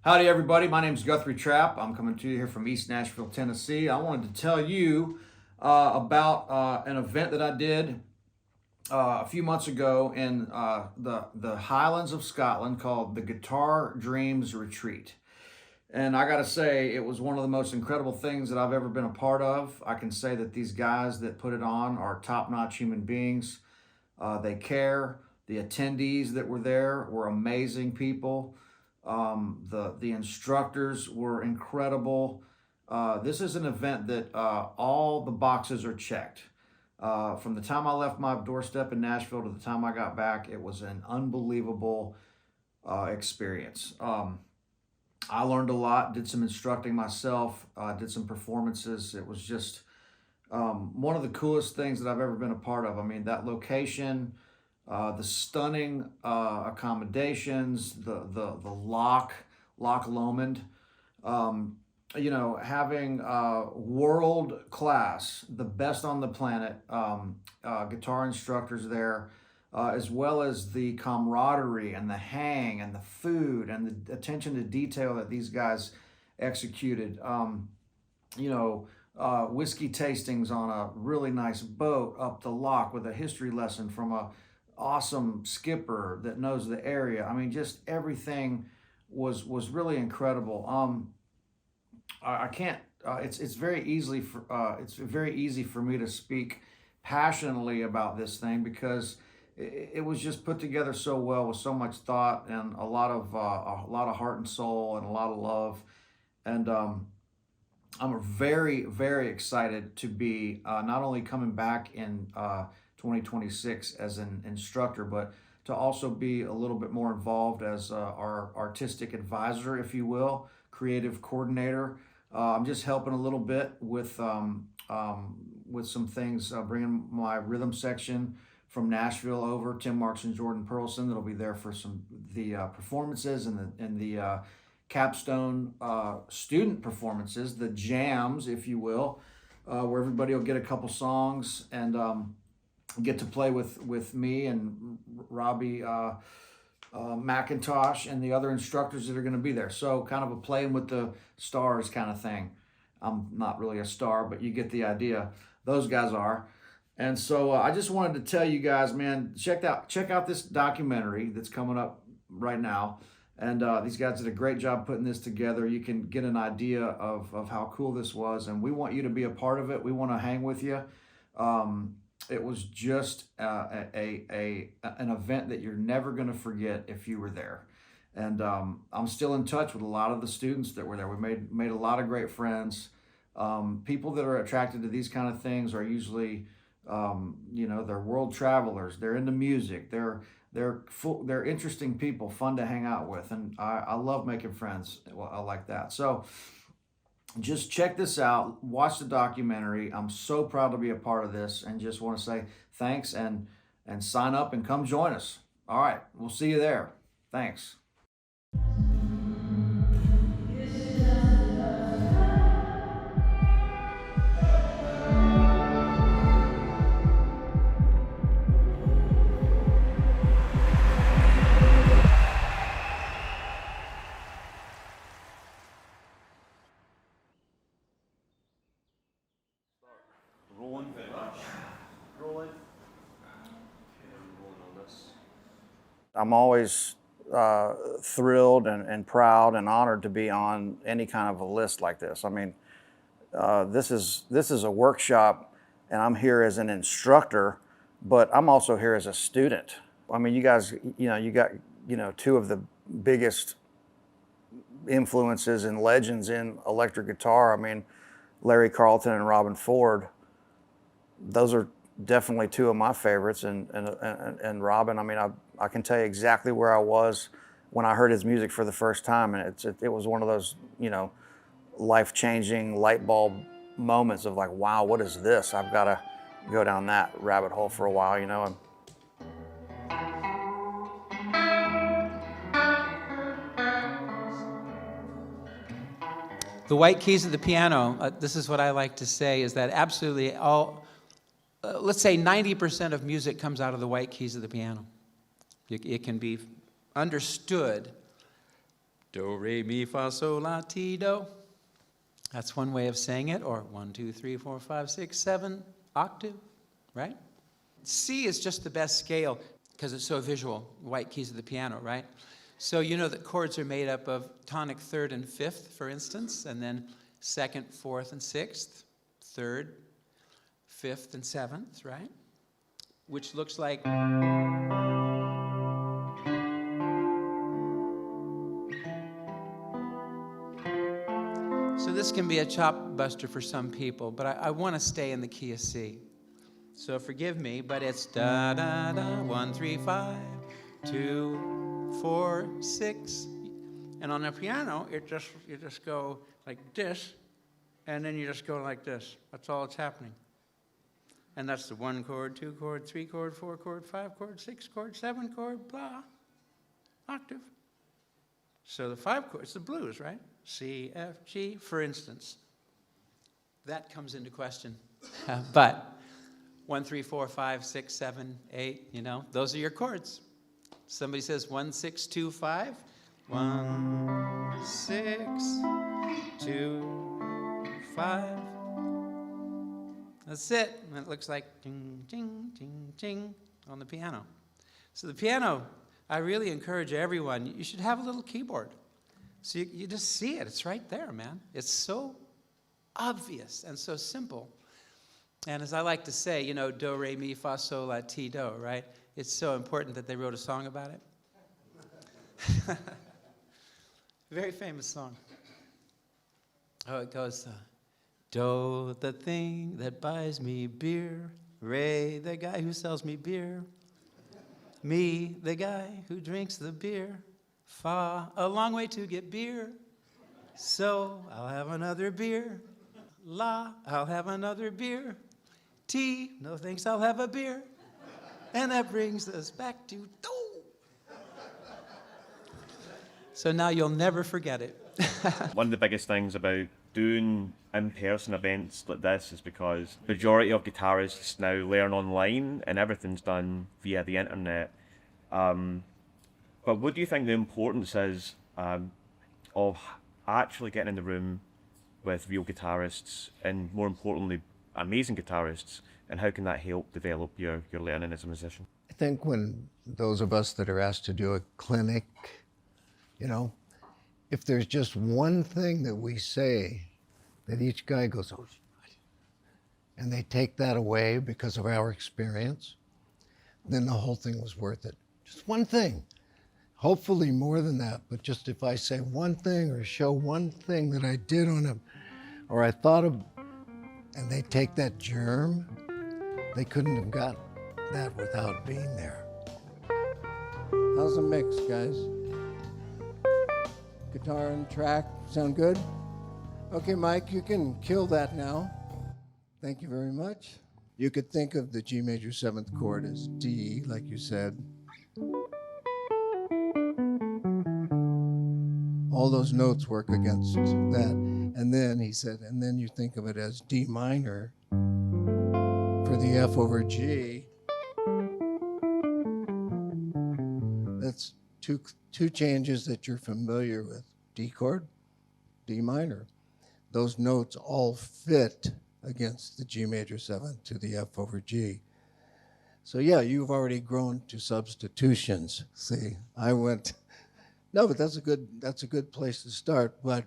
Howdy everybody, my name is Guthrie Trapp. I'm coming to you here from East Nashville, Tennessee. I wanted to tell you about an event that I did a few months ago in the Highlands of Scotland called the Guitar Dreams Retreat. And I gotta say, it was one of the most incredible things that I've ever been a part of. I can say that these guys that put it on are top-notch human beings. They care. The attendees that were there were amazing people. The instructors were incredible. This is an event that all the boxes are checked. From the time I left my doorstep in Nashville to the time I got back, it was an unbelievable experience. I learned a lot, did some instructing myself, did some performances. It was just one of the coolest things that I've ever been a part of. I mean, that location, the stunning accommodations, the Loch Lomond, having world class, the best on the planet guitar instructors there, as well as the camaraderie and the hang and the food and the attention to detail that these guys executed. Whiskey tastings on a really nice boat up the loch with a history lesson from a awesome skipper that knows the area. I mean, just everything was really incredible. I can't. It's very easily it's very easy for me to speak passionately about this thing because it was just put together so well with so much thought and a lot of heart and soul and a lot of love. And I'm very, very excited to be not only coming back in 2026 as an instructor, but to also be a little bit more involved as our artistic advisor, if you will, creative coordinator. I'm just helping a little bit with some things, bringing my rhythm section from Nashville over, Tim Marks and Jordan Perlson, that'll be there for the performances and the capstone student performances, the jams, if you will, where everybody will get a couple songs and get to play with me and Robbie McIntosh and the other instructors that are going to be there. So kind of a playing with the stars kind of thing. I'm not really a star, but you get the idea. Those guys are. And so I just wanted to tell you guys, man, check out this documentary that's coming up right now. And these guys did a great job putting this together. You can get an idea of how cool this was. And we want you to be a part of it. We want to hang with you. It was just an event that you're never going to forget if you were there. And I'm still in touch with a lot of the students that were there. We made a lot of great friends. People that are attracted to these kind of things are usually, they're world travelers. They're into music. They're interesting people, fun to hang out with. And I love making friends like that. So just check this out. Watch the documentary. I'm so proud to be a part of this and just want to say thanks and sign up and come join us. All right. We'll see you there. Thanks. Rolling. Rolling. I'm always thrilled and proud and honored to be on any kind of a list like this. I mean, this is a workshop, and I'm here as an instructor, but I'm also here as a student. I mean, you guys, you got two of the biggest influences and legends in electric guitar. I mean, Larry Carlton and Robin Ford. Those are definitely two of my favorites, and Robin. I mean, I can tell you exactly where I was when I heard his music for the first time, and it was one of those life-changing light bulb moments of like, wow, what is this? I've got to go down that rabbit hole for a while, And the white keys of the piano, this is what I like to say, is that absolutely let's say 90% of music comes out of the white keys of the piano. It can be understood Do, re, mi, fa, sol, la, ti, do. That's one way of saying it, or 1, 2, 3, 4, 5, 6, 7, octave, right? C is just the best scale because it's so visual, white keys of the piano, right? So you know that chords are made up of tonic third and fifth, for instance, and then second, fourth, and sixth, third, fifth, and seventh, right? Which looks like... So this can be a chop buster for some people, but I want to stay in the key of C. So forgive me, but it's da da da, 1, 3, 5, 2, 4, 6. And on the piano, you just go like this, and then you just go like this. That's all that's happening. And that's the 1 chord, 2 chord, 3 chord, 4 chord, 5 chord, 6 chord, 7 chord, blah, octave. So the 5 chords, the blues, right? C, F, G, for instance. That comes into question. But 1, 3, 4, 5, 6, 7, 8, you know, those are your chords. Somebody says 1, 6, 2, 5. 1, 6, 2, 5. That's it. And it looks like ding, ding, ding, ding on the piano. So the piano, I really encourage everyone, you should have a little keyboard. So you just see it. It's right there, man. It's so obvious and so simple. And as I like to say, you know, do, re, mi, fa, sol, la, ti, do, right? It's so important that they wrote a song about it. Very famous song. Oh, it goes, do, the thing that buys me beer. Re, the guy who sells me beer. Me, the guy who drinks the beer. Fa, a long way to get beer. So, I'll have another beer. La, I'll have another beer. T, no thanks, I'll have a beer. And that brings us back to do. So now you'll never forget it. One of the biggest things about doing in-person events like this is because majority of guitarists now learn online and everything's done via the internet. But what do you think the importance is of actually getting in the room with real guitarists and, more importantly, amazing guitarists, and how can that help develop your learning as a musician? I think when those of us that are asked to do a clinic, you know, if there's just one thing that we say that each guy goes, oh, and they take that away because of our experience, then the whole thing was worth it. Just one thing. Hopefully more than that, but just if I say one thing or show one thing that I did on a, or I thought of, and they take that germ, they couldn't have got that without being there. How's the mix, guys? Guitar and track sound good? Okay, Mike, you can kill that now. Thank you very much. You could think of the G major 7th chord as D, like you said. All those notes work against that. And then he said, and then you think of it as D minor for the F over G. That's two changes that you're familiar with. D chord, D minor. Those notes all fit against the G major 7th to the F over G. So yeah, you've already grown to substitutions. See, I went, no, but that's a good place to start. But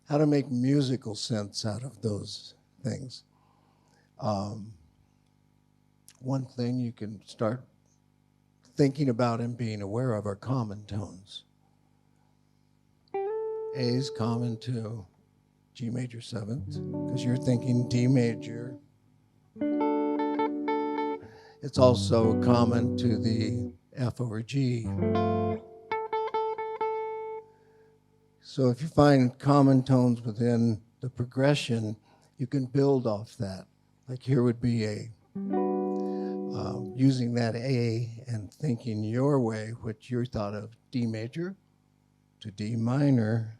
how to make musical sense out of those things. One thing you can start thinking about and being aware of are common tones. A is common to G major 7th, because you're thinking D major. It's also common to the F over G. So if you find common tones within the progression, you can build off that. Like here would be A. Using that A and thinking your way, what you thought of D major to D minor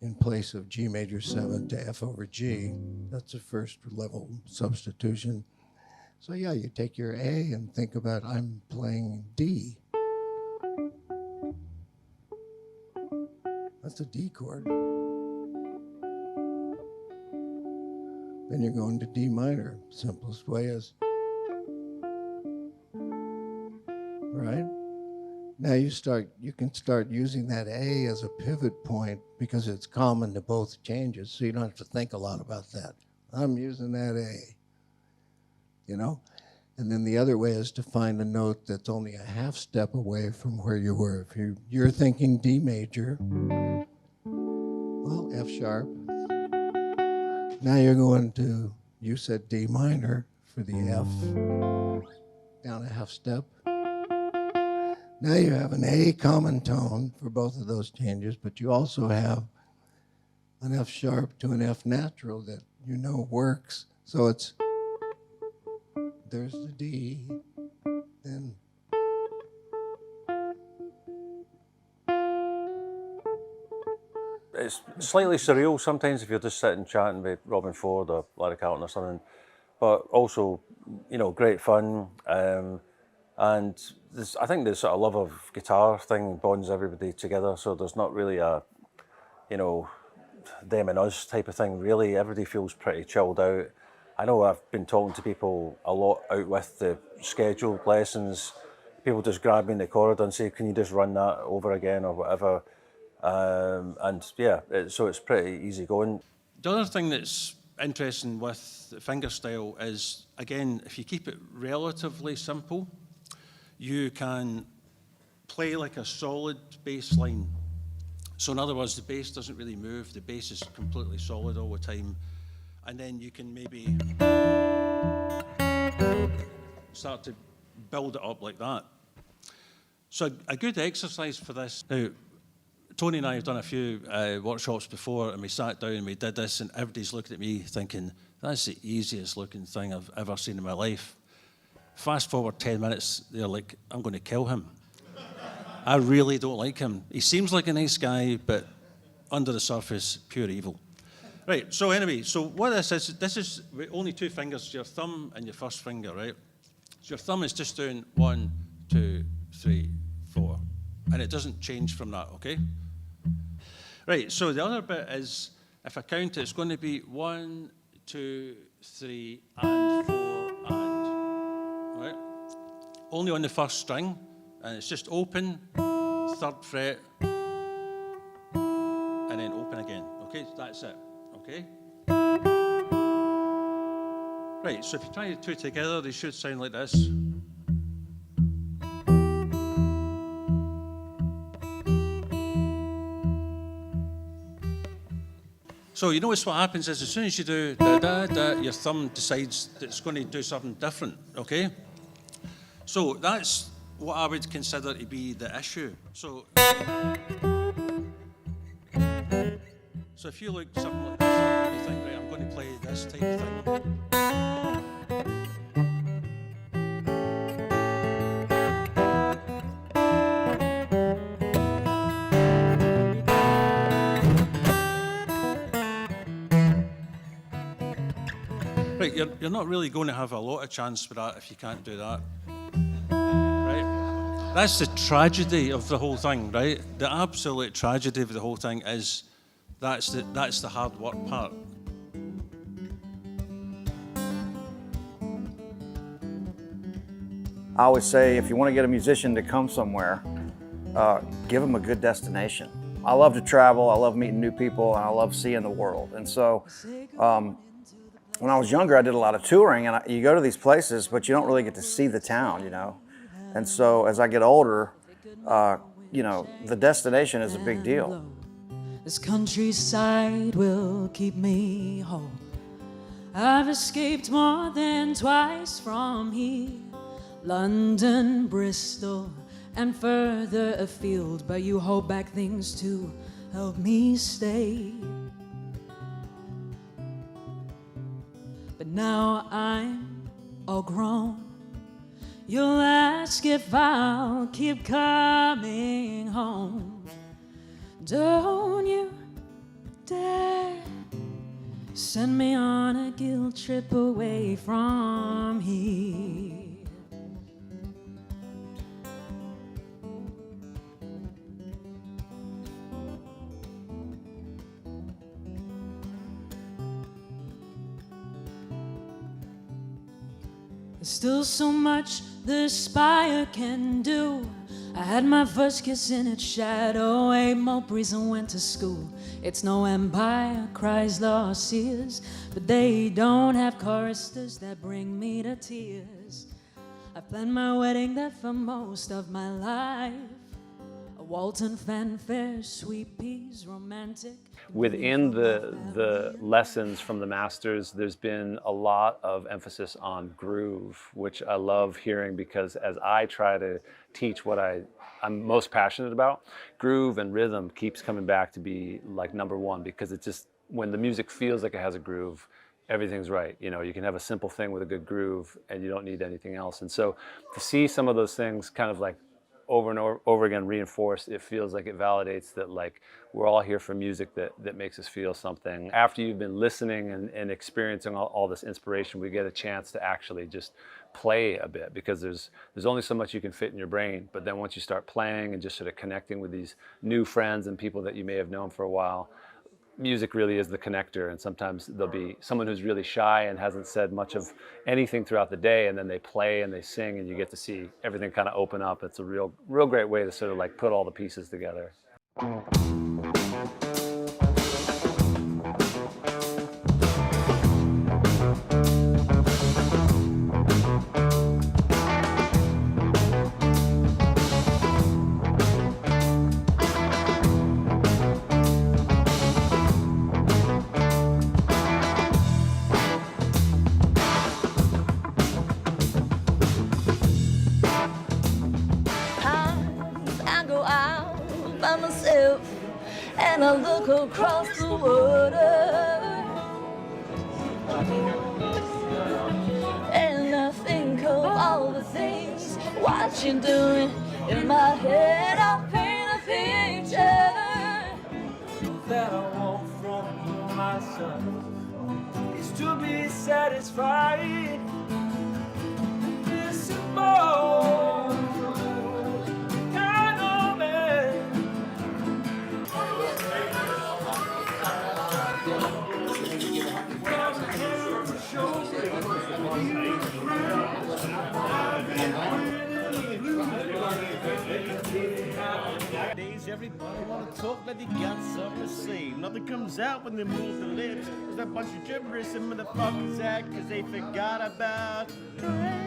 in place of G major 7 to F over G. That's a first level substitution. So yeah, you take your A and think about I'm playing D. That's a D chord. Then you're going to D minor. Simplest way is, right? Now you can start using that A as a pivot point because it's common to both changes, so you don't have to think a lot about that. I'm using that A, you know? And then the other way is to find a note that's only a half step away from where you were. If you're thinking D major, well, F sharp. Now you're going to, you said D minor for the F, down a half step. Now you have an A common tone for both of those changes, but you also have an F sharp to an F natural that you know works. So it's, there's the D, then it's slightly surreal sometimes if you're just sitting chatting with Robin Ford or Larry Carlton or something, but also, you know, great fun. And I think the sort of love of guitar thing bonds everybody together. So there's not really a, you know, them and us type of thing. Really, everybody feels pretty chilled out. I know I've been talking to people a lot out with the scheduled lessons. People just grab me in the corridor and say, "Can you just run that over again or whatever?" And yeah, so it's pretty easy going. The other thing that's interesting with the fingerstyle is, again, if you keep it relatively simple, you can play like a solid bass line. So in other words, the bass doesn't really move, the bass is completely solid all the time. And then you can maybe start to build it up like that. So a good exercise for this. Now, Tony and I have done a few workshops before, and we sat down and we did this, and everybody's looking at me thinking, that's the easiest looking thing I've ever seen in my life. Fast forward 10 minutes, they're like, I'm going to kill him. I really don't like him. He seems like a nice guy, but under the surface, pure evil. Right, so anyway, so what this is with only two fingers, your thumb and your first finger, right? So your thumb is just doing 1, 2, 3, 4, and it doesn't change from that, okay? Right, so the other bit is, if I count it, it's going to be 1, 2, 3, and 4, and, right? Only on the first string, and it's just open, 3rd fret, and then open again, okay? That's it, okay? Right, so if you try the two together, they should sound like this. So you notice what happens is, as soon as you do da-da-da, your thumb decides that it's going to do something different, okay? So that's what I would consider to be the issue. So if you look something like this and you think, right, I'm going to play this type of thing. Right, you're not really going to have a lot of chance for that if you can't do that. Right? That's the tragedy of the whole thing, right? The absolute tragedy of the whole thing is that's the hard work part. I always say, if you want to get a musician to come somewhere, give them a good destination. I love to travel, I love meeting new people, and I love seeing the world. And so when I was younger, I did a lot of touring, and you go to these places, but you don't really get to see the town, you know? And so as I get older, you know, the destination is a big deal. This countryside will keep me whole. I've escaped more than twice from here, London, Bristol, and further afield, but you hold back things to help me stay. But now I'm all grown. You'll ask if I'll keep coming home. Don't you dare send me on a guilt trip away from here. There's still so much the spire can do. I had my first kiss in its shadow, ate mulberries and went to school. It's no empire, cries lost seers, but they don't have choristers that bring me to tears. I planned my wedding there for most of my life. A Walton fanfare, sweet peas, romantic. Within the lessons from the masters, there's been a lot of emphasis on groove, which I love hearing, because as I try to teach what I'm most passionate about, groove and rhythm keeps coming back to be like number one, because it just, when the music feels like it has a groove, everything's right. You know, you can have a simple thing with a good groove and you don't need anything else. And so to see some of those things kind of like over and over again reinforced, it feels like it validates that like we're all here for music that makes us feel something. After you've been listening and experiencing all this inspiration, we get a chance to actually just play a bit, because there's only so much you can fit in your brain. But then once you start playing and just sort of connecting with these new friends and people that you may have known for a while, music really is the connector. And sometimes there'll be someone who's really shy and hasn't said much of anything throughout the day, and then they play and they sing, and you get to see everything kind of open up. It's a real great way to sort of like put all the pieces together. I go out by myself and I look across the water, and I think of all the things what you're doing. In my head I paint a picture that I want from myself is to be satisfied. This is more kind of man. Nowadays, everybody wanna talk like they got something to say. Nothing comes out when they move their lips. There's that bunch of gibberish and motherfuckers act cause they forgot about rain.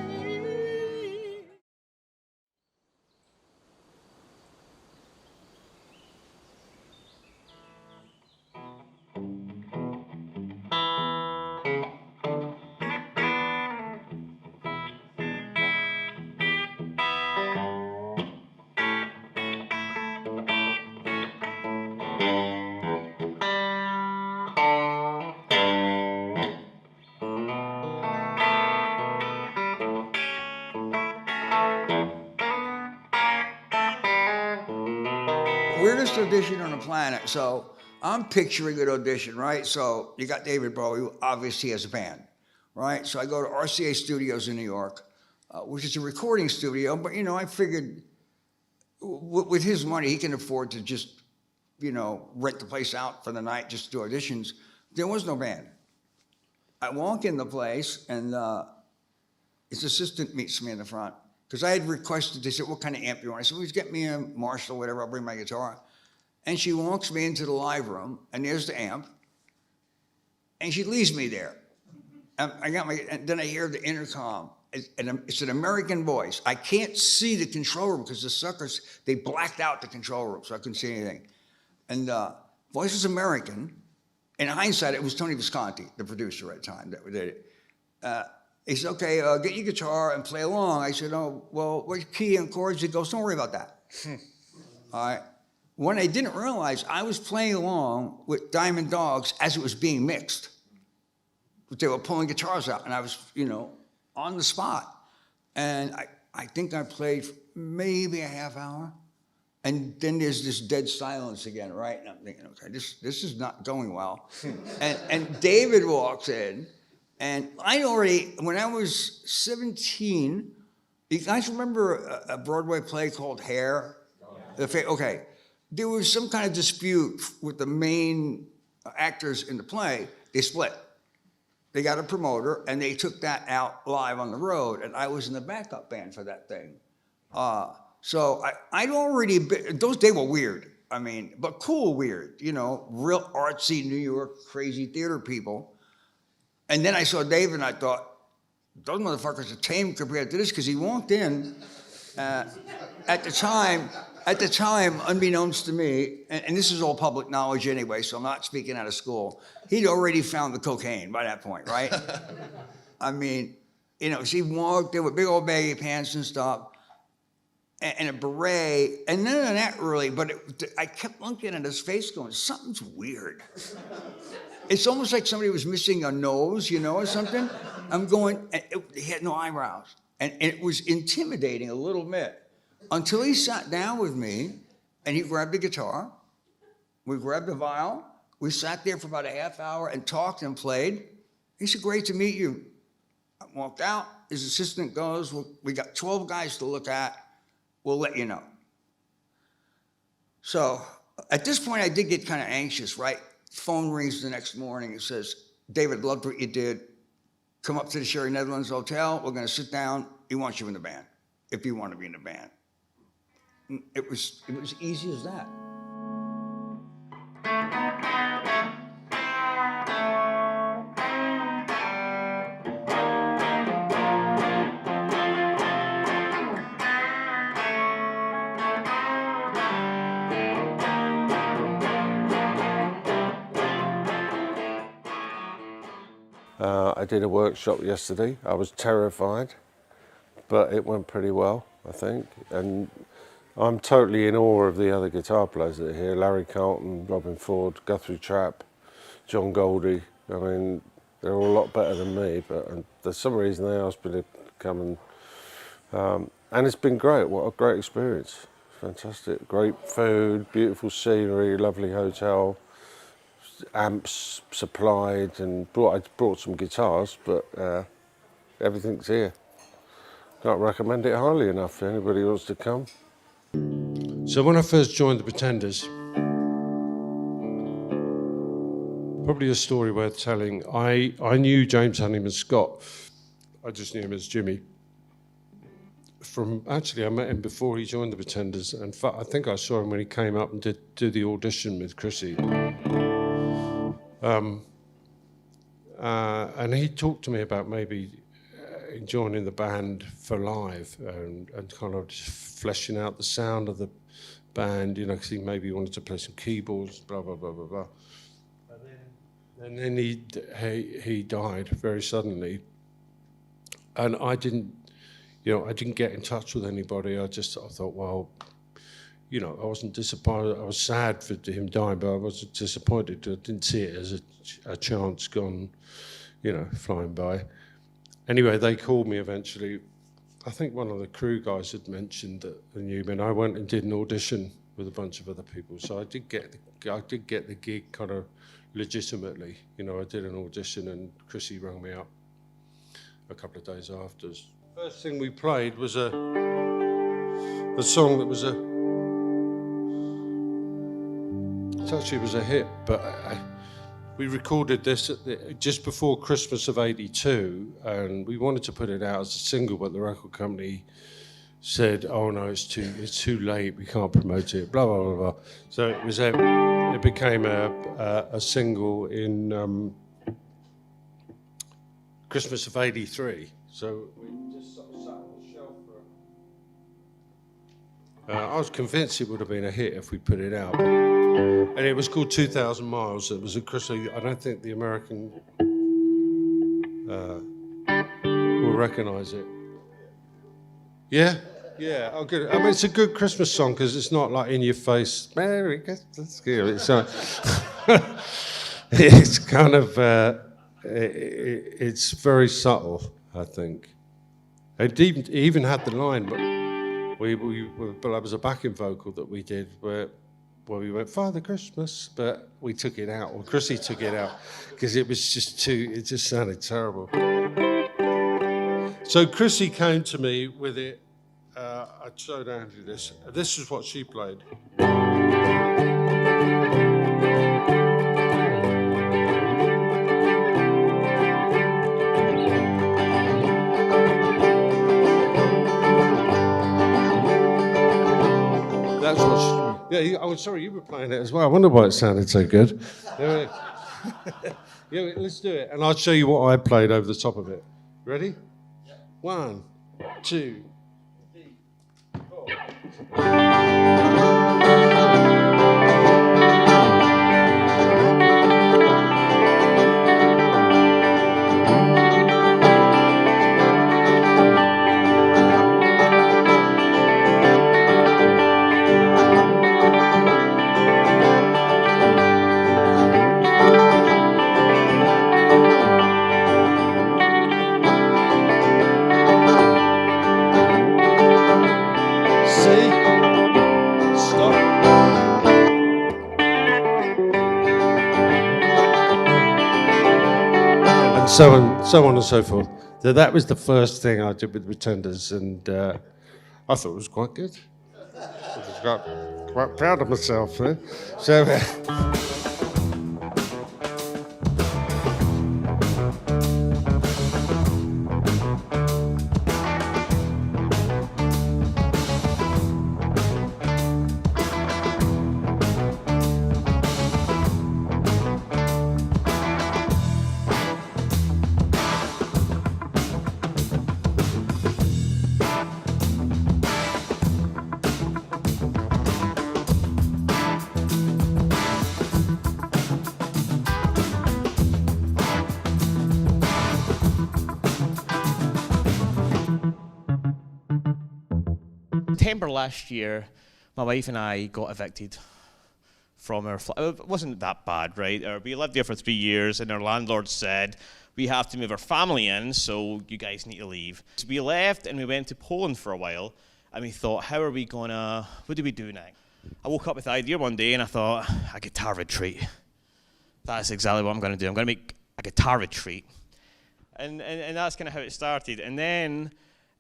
Weirdest audition on the planet. So I'm picturing an audition, right? So you got David Bowie, who obviously has a band, right? So I go to RCA Studios in New York, which is a recording studio, but you know, I figured with his money, he can afford to just, you know, rent the place out for the night, just do auditions. There was no band. I walk in the place and his assistant meets me in the front. Because I had requested, they said, what kind of amp you want? I said, well, just get me a Marshall, whatever, I'll bring my guitar. And she walks me into the live room, and there's the amp, and she leaves me there. And then I hear the intercom, and it's an American voice. I can't see the control room because the suckers, they blacked out the control room, so I couldn't see anything. And voice was American. In hindsight, it was Tony Visconti, the producer at the time that did it. He said, okay, get your guitar and play along. I said, oh, well, what key and chords? He goes, don't worry about that. All right. When I didn't realize, I was playing along with Diamond Dogs as it was being mixed. They were pulling guitars out, and I was, you know, on the spot. And I think I played maybe a half hour. And then there's this dead silence again, right? And I'm thinking, okay, this is not going well. and David walks in. And I already, when I was 17, you guys remember a Broadway play called Hair? Okay, there was some kind of dispute with the main actors in the play. They split. they got a promoter, and they took that out live on the road, and I was in the backup band for that thing. So I'd already been, those days were weird. I mean, but cool weird, you know, real artsy New York crazy theater people. And then I saw David, and I thought, those motherfuckers are tame compared to this, because he walked in at the time, unbeknownst to me, and this is all public knowledge anyway, so I'm not speaking out of school, he'd already found the cocaine by that point, right? I mean, you know, so he walked in with big old baggy pants and stuff, and a beret, and none of that really, but I kept looking at his face going, something's weird. It's almost like somebody was missing a nose, you know, or something. I'm going, he had no eyebrows. And it was intimidating a little bit until he sat down with me and he grabbed the guitar. We grabbed the viol. We sat there for about a half hour and talked and played. He said, great to meet you. I walked out. His assistant goes, well, we got 12 guys to look at. We'll let you know. So at this point, I did get kind of anxious, right? Phone rings the next morning. It says, David, loved what you did. Come up to the Sherry Netherlands Hotel. We're going to sit down. He wants you in the band, if you want to be in the band. It was easy as that. I did a workshop yesterday. I was terrified, but it went pretty well, I think. And I'm totally in awe of the other guitar players that are here. Larry Carlton, Robin Ford, Guthrie Trapp, John Goldie. I mean, they're all a lot better than me, but there's some reason they asked me to come and it's been great. What a great experience. Fantastic. Great food, beautiful scenery, lovely hotel. Amps supplied, and I brought some guitars, but everything's here. Can't recommend it highly enough for anybody who wants to come. So when I first joined the Pretenders, probably a story worth telling. I knew James Honeyman Scott. I just knew him as Jimmy. Actually, I met him before he joined the Pretenders. In fact, I think I saw him when he came up and did the audition with Chrissy. And he talked to me about maybe joining the band for live and kind of just fleshing out the sound of the band, you know, because he maybe wanted to play some keyboards, blah, blah, blah, blah, blah. And then he died very suddenly. And I didn't get in touch with anybody. I thought, well, you know, I wasn't disappointed. I was sad for him dying, but I wasn't disappointed. I didn't see it as a chance gone, you know, flying by. Anyway, they called me eventually. I think one of the crew guys had mentioned that they knew me, and I went and did an audition with a bunch of other people. So I did get the gig kind of legitimately. You know, I did an audition, and Chrissy rang me up a couple of days after. First thing we played was a song that was it was a hit, but we recorded this just before Christmas of '82, and we wanted to put it out as a single, but the record company said, "Oh no, it's too late. We can't promote it." Blah blah blah blah. So it became a single in Christmas of '83. So we just sort of sat on the shelf for. I was convinced it would have been a hit if we put it out. And it was called 2,000 Miles. It was a Christmas. I don't think the American will recognise it. Yeah? Yeah. Oh, good. I mean, it's a good Christmas song because it's not like in your face. Merry Christmas. It's kind of. It's very subtle, I think. It even had the line, but that was a backing vocal that we did where we went, Father Christmas, but we took it out, or Chrissy took it out, because it just sounded terrible. So Chrissy came to me with it. I'd show down to this. This is what she played. Oh, sorry, you were playing it as well. I wonder why it sounded so good. Yeah, let's do it. And I'll show you what I played over the top of it. Ready? 1, 2, 3, 4. So on and so forth. So that was the first thing I did with Pretenders, and I thought it was quite good. I was quite proud of myself. So. September last year, my wife and I got evicted from our flat. It wasn't that bad, right? We lived there for 3 years, and our landlord said, we have to move our family in, so you guys need to leave. So we left, and we went to Poland for a while, and we thought, what do we do next? I woke up with the idea one day, and I thought, a guitar retreat. That's exactly what I'm going to do. I'm going to make a guitar retreat. And that's kind of how it started. And then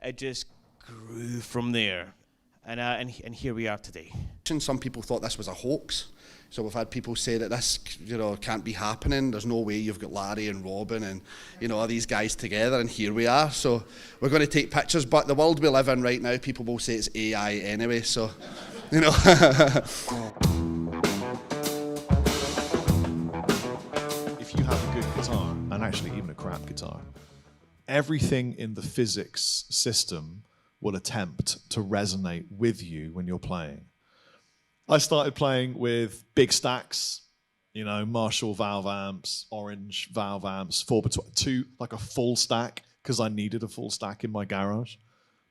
it just grew from there. And here we are today. Some people thought this was a hoax. So we've had people say that this, can't be happening. There's no way you've got Larry and Robin and, all these guys together, and here we are. So we're going to take pictures, but the world we live in right now, people will say it's AI anyway, so, If you have a good guitar, and actually even a crap guitar, everything in the physics system will attempt to resonate with you when you're playing. I started playing with big stacks, Marshall valve amps, Orange valve amps, 4x2, like a full stack, because I needed a full stack in my garage.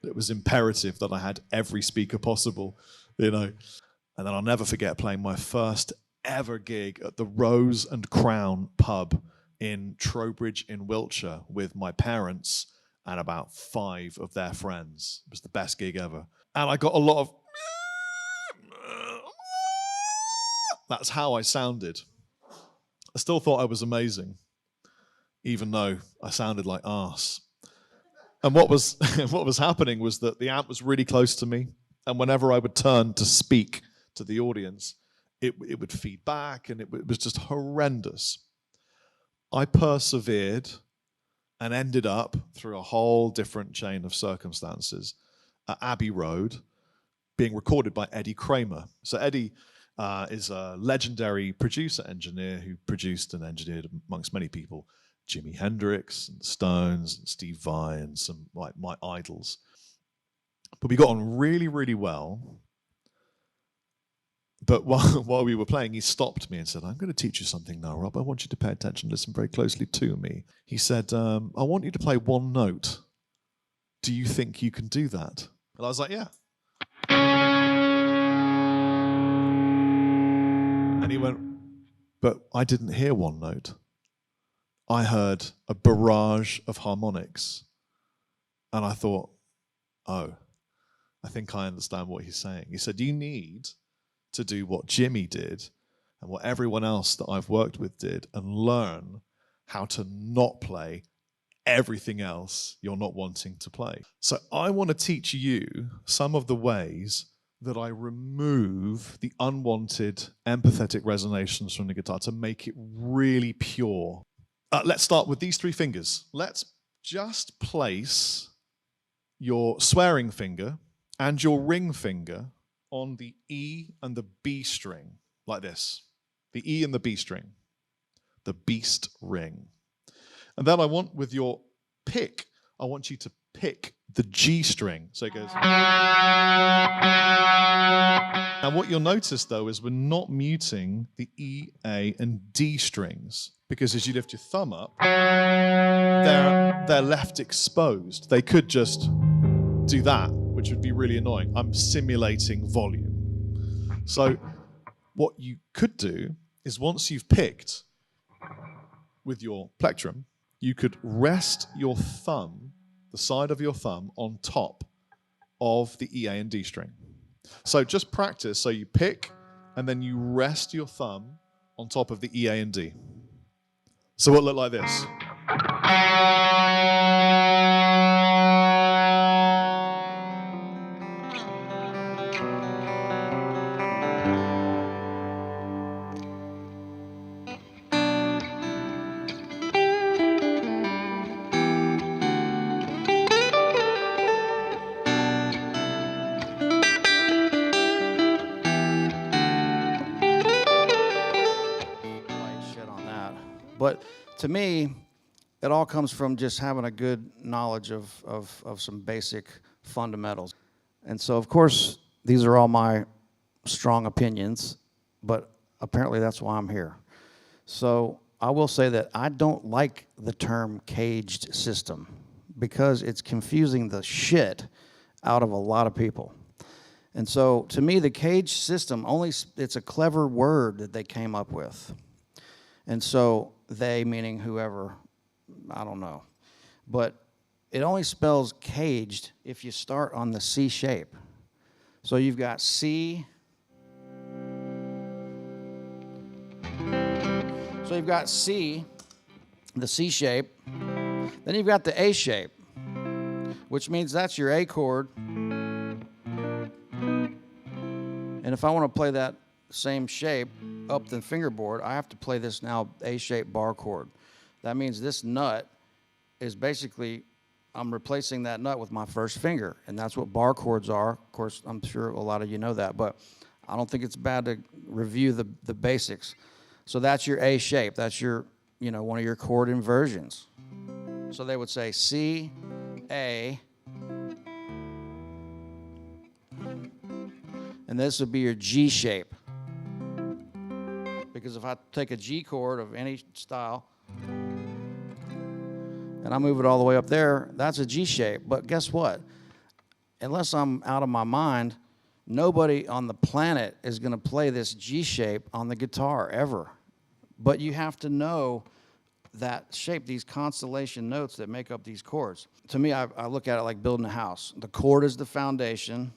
It was imperative that I had every speaker possible, And then I'll never forget playing my first ever gig at the Rose and Crown pub in Trowbridge in Wiltshire with my parents and about 5 of their friends. It was the best gig ever. And I got a lot of... That's how I sounded. I still thought I was amazing, even though I sounded like arse. And what was happening was that the amp was really close to me, and whenever I would turn to speak to the audience, it would feed back, and it was just horrendous. I persevered and ended up, through a whole different chain of circumstances, at Abbey Road, being recorded by Eddie Kramer. So Eddie is a legendary producer engineer who produced and engineered, amongst many people, Jimi Hendrix and the Stones and Steve Vai and some like my idols. But we got on really, really well. But while we were playing, he stopped me and said, I'm going to teach you something now, Rob. I want you to pay attention, listen very closely to me. He said, I want you to play one note. Do you think you can do that? And I was like, yeah. And he went, but I didn't hear one note. I heard a barrage of harmonics. And I thought, oh, I think I understand what he's saying. He said, you need to do what Jimmy did and what everyone else that I've worked with did and learn how to not play everything else you're not wanting to play. So I want to teach you some of the ways that I remove the unwanted empathetic resonations from the guitar to make it really pure. Let's start with these 3 fingers. Let's just place your swearing finger and your ring finger on the E and the B string, like this. The E and the B string. The beast ring. And then I want, with your pick, I want you to pick the G string. So it goes. And what you'll notice, though, is we're not muting the E, A, and D strings, because as you lift your thumb up, they're left exposed. They could just do that, which would be really annoying. I'm simulating volume. So what you could do is, once you've picked with your plectrum, you could rest your thumb, the side of your thumb, on top of the E, A, and D string. So just practice. So you pick, and then you rest your thumb on top of the E, A, and D. So it'll look like this. Shit on that. But to me, it all comes from just having a good knowledge of some basic fundamentals. And so, of course, these are all my strong opinions, but apparently that's why I'm here. So I will say that I don't like the term caged system, because it's confusing the shit out of a lot of people. And so to me, the cage system, it's a clever word that they came up with. And so they, meaning whoever, I don't know. But it only spells caged if you start on the C shape. So you've got C. So you've got C, the C shape. Then you've got the A shape, which means that's your A chord. And if I want to play that same shape up the fingerboard, I have to play this now A-shaped bar chord. That means this nut is basically, I'm replacing that nut with my first finger, and that's what bar chords are. Of course, I'm sure a lot of you know that, but I don't think it's bad to review the basics. So that's your A shape. That's your, one of your chord inversions. So they would say C, A, and this would be your G shape. Because if I take a G chord of any style and I move it all the way up there, that's a G shape. But guess what? Unless I'm out of my mind, nobody on the planet is going to play this G shape on the guitar ever. But you have to know that shape, these constellation notes that make up these chords. To me, I look at it like building a house. The chord is the foundation.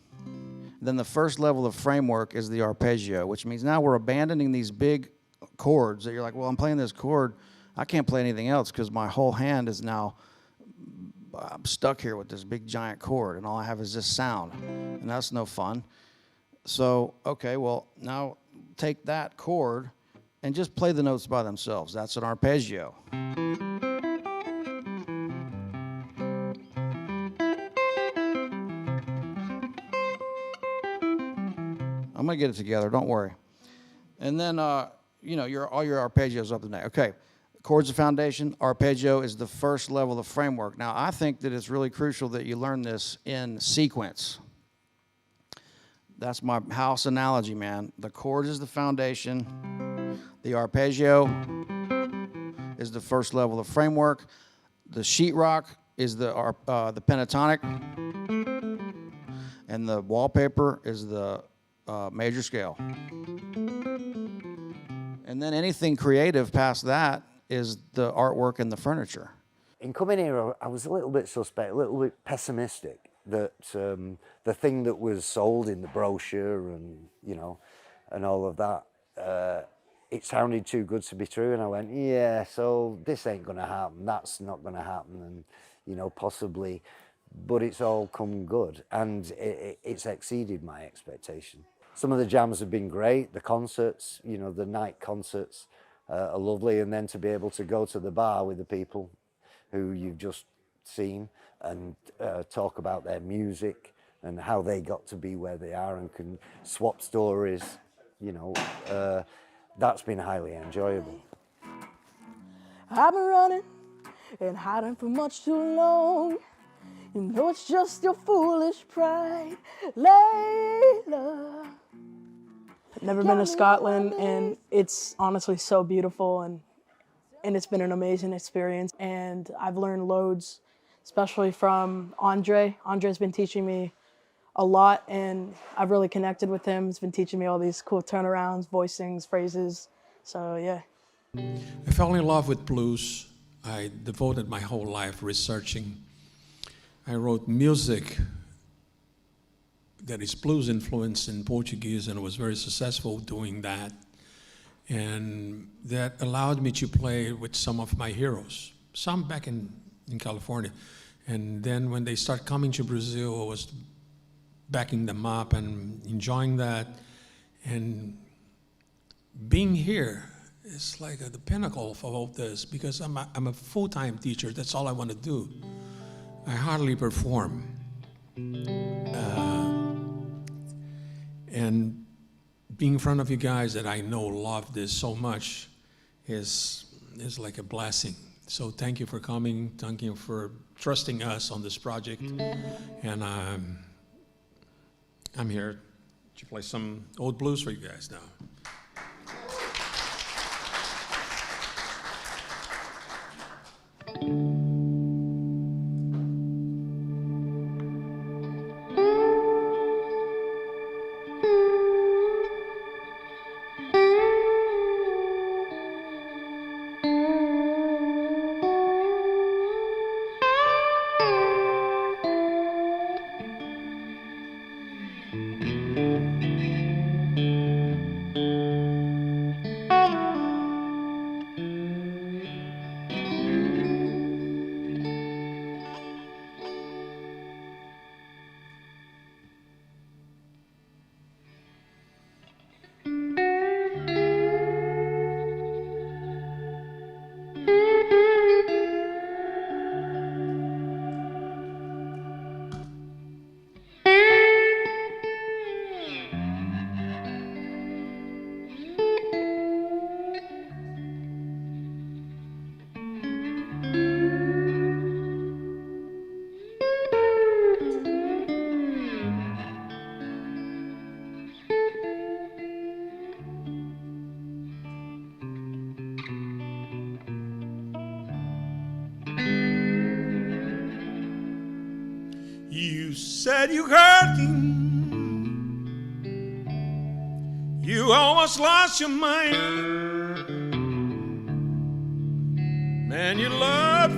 Then the first level of framework is the arpeggio, which means now we're abandoning these big chords that you're like, well, I'm playing this chord. I can't play anything else because my whole hand is now, I'm stuck here with this big giant chord, and all I have is this sound, and that's no fun. So, okay, well, now take that chord and just play the notes by themselves. That's an arpeggio. I'm gonna get it together, don't worry. And then, all your arpeggios up the neck. Okay, chord's the foundation, arpeggio is the first level of framework. Now, I think that it's really crucial that you learn this in sequence. That's my house analogy, man. The chord is the foundation, the arpeggio is the first level of framework, the sheetrock is the pentatonic, and the wallpaper is the major scale. And then anything creative past that is the artwork and the furniture. In coming here, I was a little bit suspect, a little bit pessimistic that the thing that was sold in the brochure and, and all of that, it sounded too good to be true. And I went, yeah, so this ain't going to happen. That's not going to happen. And, possibly, but it's all come good. And it's exceeded my expectation. Some of the jams have been great. The concerts, the night concerts are lovely. And then to be able to go to the bar with the people who you've just seen and talk about their music and how they got to be where they are and can swap stories, that's been highly enjoyable. I've been running and hiding for much too long. You know it's just your foolish pride, Layla. I've never been to Scotland, and it's honestly so beautiful, and it's been an amazing experience. And I've learned loads, especially from Andre. Andre's been teaching me a lot, and I've really connected with him. He's been teaching me all these cool turnarounds, voicings, phrases. So yeah. I fell in love with blues. I devoted my whole life researching. I wrote music that is blues influenced in Portuguese, and was very successful doing that. And that allowed me to play with some of my heroes, some back in California. And then when they start coming to Brazil, I was backing them up and enjoying that. And being here is like the pinnacle of all this, because I'm a full-time teacher. That's all I want to do. I hardly perform. And being in front of you guys that I know love this so much is like a blessing. So thank you for coming. Thank you for trusting us on this project. And I'm here to play some old blues for you guys now. Said you hurting, you almost lost your mind. Man you love,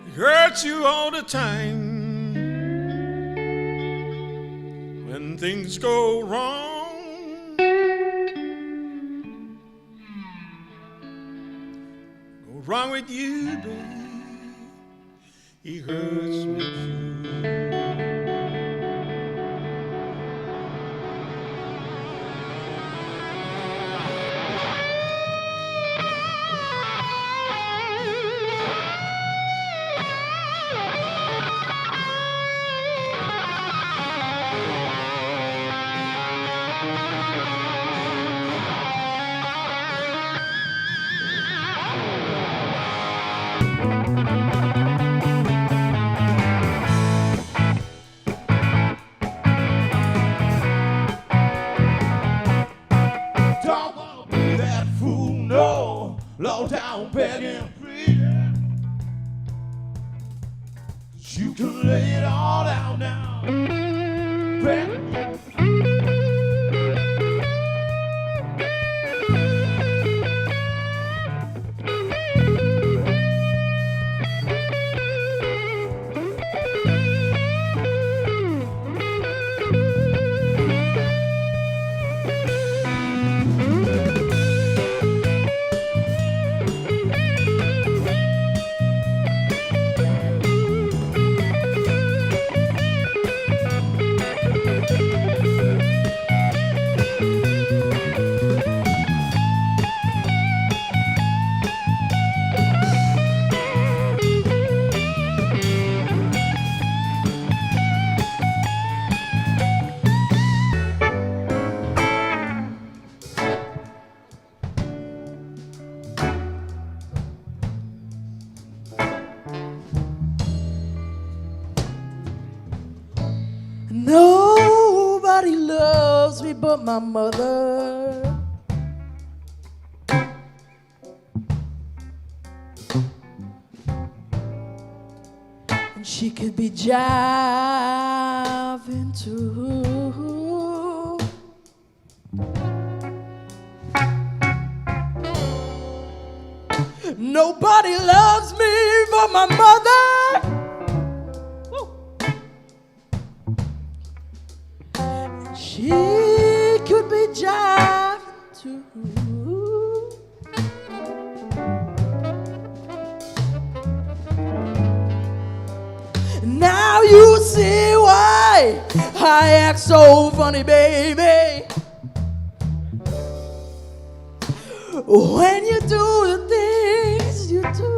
it hurts you all the time. When things go wrong, go wrong with you, baby. He hurts me too. Low down, begging, pleading. You can lay it all out now, baby. my mother. And she could be jiving too. Nobody loves me but my mother. She could be jiving too. Now you see why I act so funny, baby. When you do the things you do.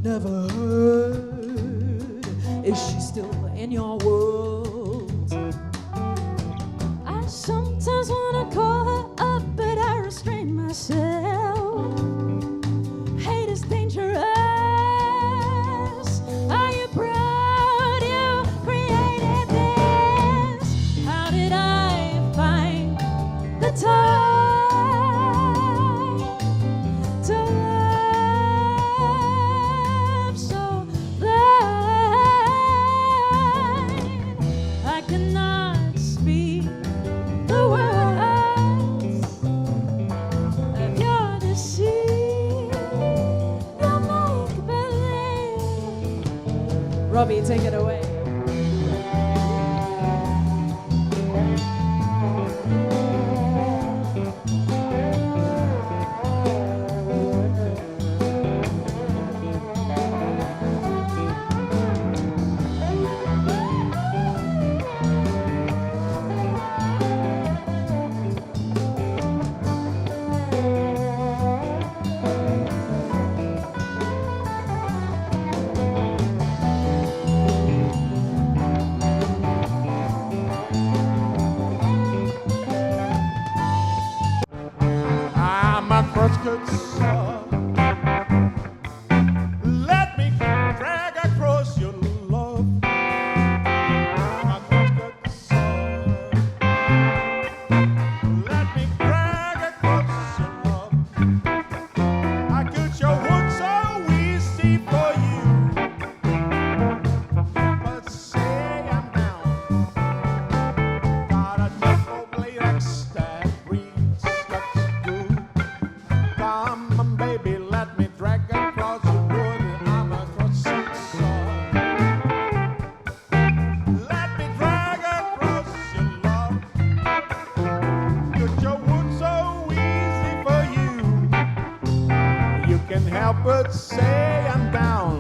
Never heard. Is she still in your world? I sometimes wanna call her up, but I restrain myself. Hate is dangerous. Are you proud you created this? How did I find the time to love so blind? I cannot speak the words of your deceit, your make-believe. Robbie, take it away. I'm a crosscut saw. Let me drag across your love. I'm a crosscut saw. Let me drag across your love. I could show wood so easy for you, but say I'm down. Got a double blade axe that reads such good. Come on, baby, let me drag across the wood. I'm a crosscut saw. Let me drag across your love. Could your wood so easy for you? You can help but say I'm down.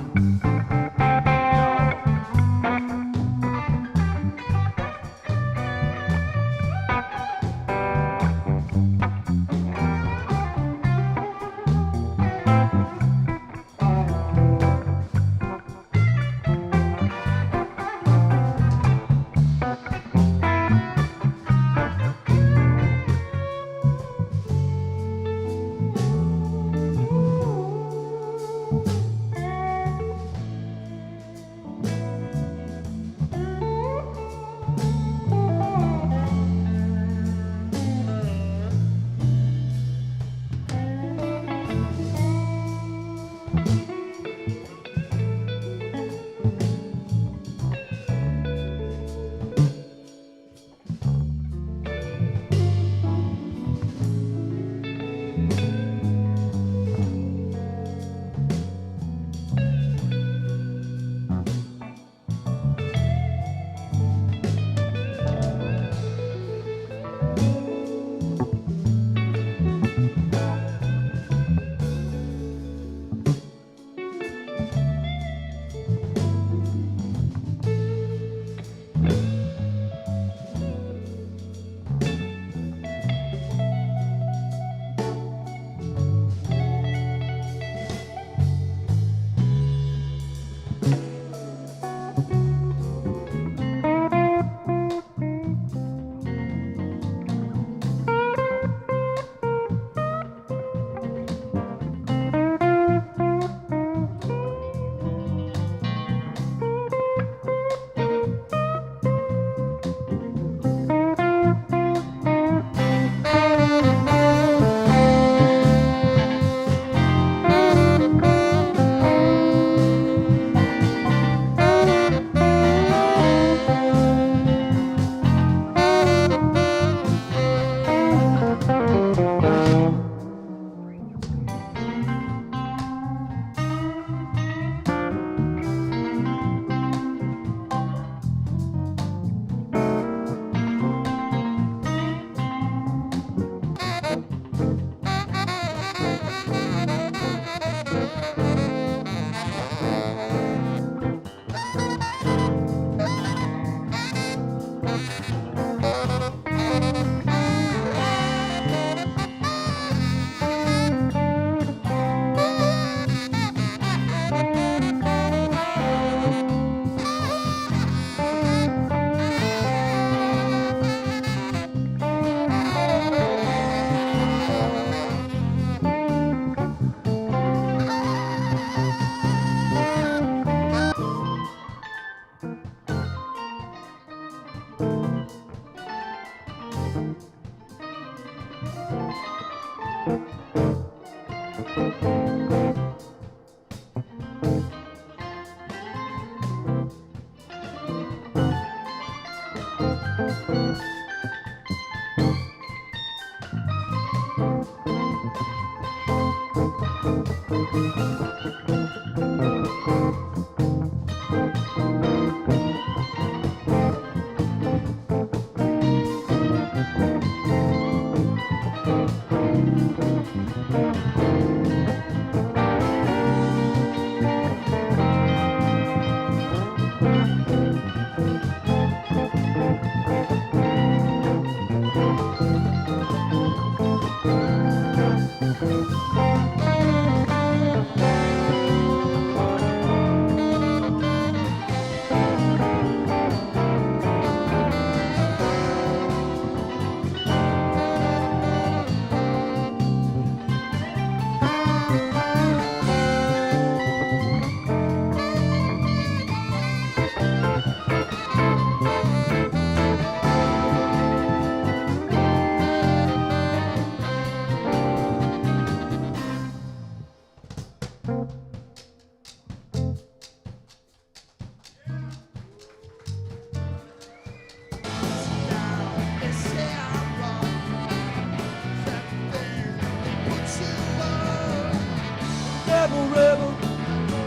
Rebel, rebel,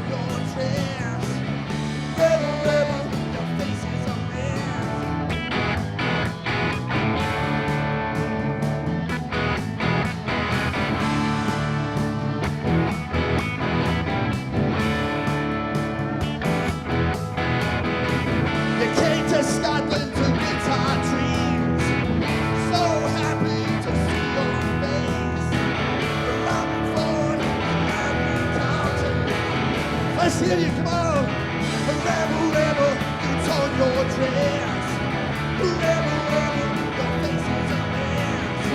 your dress. Rebel, rebel, your face is a mess. You came to Scotland to get our dreams. So happy to see your face. Robin Ford, Mary Carlton. Let's hear you, come on. Rebel, rebel, you torn your dress. Rebel, rebel, your face is a mess.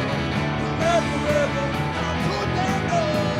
Rebel, rebel, how could they know?